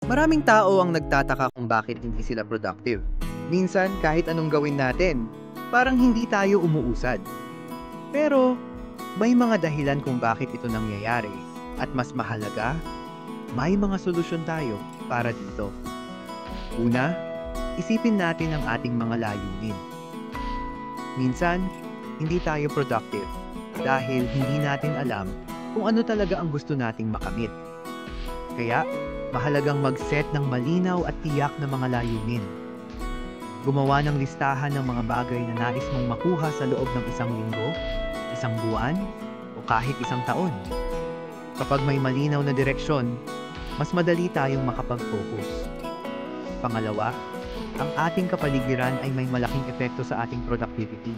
Maraming tao ang nagtataka kung bakit hindi sila productive. Minsan, kahit anong gawin natin, parang hindi tayo umuusad. Pero, may mga dahilan kung bakit ito nangyayari. At mas mahalaga, may mga solusyon tayo para dito. Una, isipin natin ang ating mga layunin. Minsan, hindi tayo productive dahil hindi natin alam kung ano talaga ang gusto nating makamit. Kaya, mahalagang mag-set ng malinaw at tiyak na mga layunin. Gumawa ng listahan ng mga bagay na nais mong makuha sa loob ng isang linggo, isang buwan, o kahit isang taon. Kapag may malinaw na direksyon, mas madali tayong makapag-focus. Pangalawa, ang ating kapaligiran ay may malaking epekto sa ating productivity.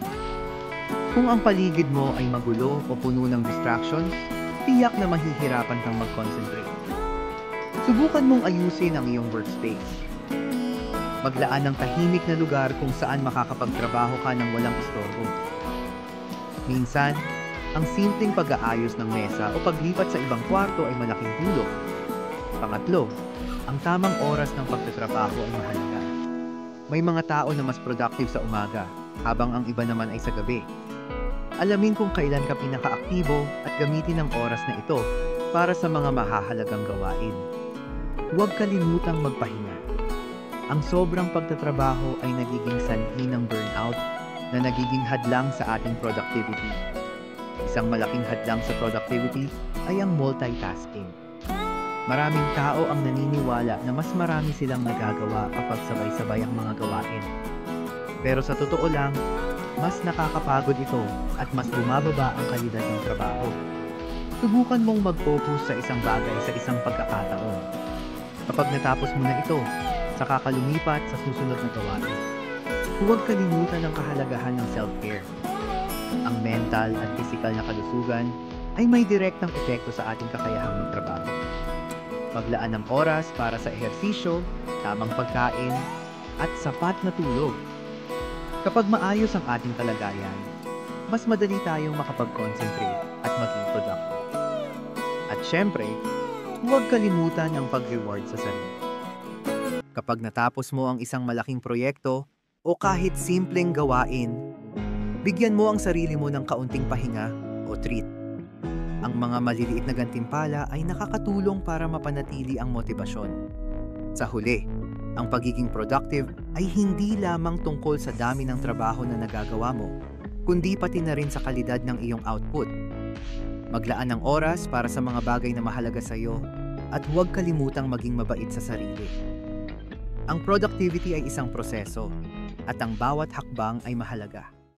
Kung ang paligid mo ay magulo o puno ng distractions, tiyak na mahihirapan kang mag-concentrate. Subukan mong ayusin ang iyong workspace. Maglaan ng tahimik na lugar kung saan makakapagtrabaho ka ng walang istorbo. Minsan, ang simpleng pag-aayos ng mesa o paglipat sa ibang kwarto ay malaking tulong. Pangatlo, ang tamang oras ng pagtatrabaho ay mahalaga. May mga tao na mas productive sa umaga, habang ang iba naman ay sa gabi. Alamin kung kailan ka pinaka-aktibo at gamitin ang oras na ito para sa mga mahahalagang gawain. Huwag kalimutang magpahinga. Ang sobrang pagtatrabaho ay nagiging sanhi ng burnout na nagiging hadlang sa ating productivity. Isang malaking hadlang sa productivity ay ang multitasking. Maraming tao ang naniniwala na mas marami silang nagagawa kapag sabay-sabay ang mga gawain. Pero sa totoo lang, mas nakakapagod ito at mas bumababa ang kalidad ng trabaho. Subukan mong mag-focus sa isang bagay sa isang pagkakataon. Kapag natapos mo na ito, saka ka lumipat sa susunod na gawain. Huwag kalimutan ang kahalagahan ng self-care. Ang mental at physical na kalusugan ay may direktang epekto sa ating kakayahang magtrabaho. Maglaan ng oras para sa ehersisyo, tamang pagkain, at sapat na tulog. Kapag maayos ang ating kalagayan, mas madali tayong makapag-concentrate at maging productive. At syempre, huwag kalimutan ang pag-reward sa sarili. Kapag natapos mo ang isang malaking proyekto o kahit simpleng gawain, bigyan mo ang sarili mo ng kaunting pahinga o treat. Ang mga maliliit na gantimpala ay nakakatulong para mapanatili ang motibasyon. Sa huli, ang pagiging productive ay hindi lamang tungkol sa dami ng trabaho na nagagawa mo, kundi pati na rin sa kalidad ng iyong output. Maglaan ng oras para sa mga bagay na mahalaga sa iyo at huwag kalimutang maging mabait sa sarili. Ang productivity ay isang proseso at ang bawat hakbang ay mahalaga.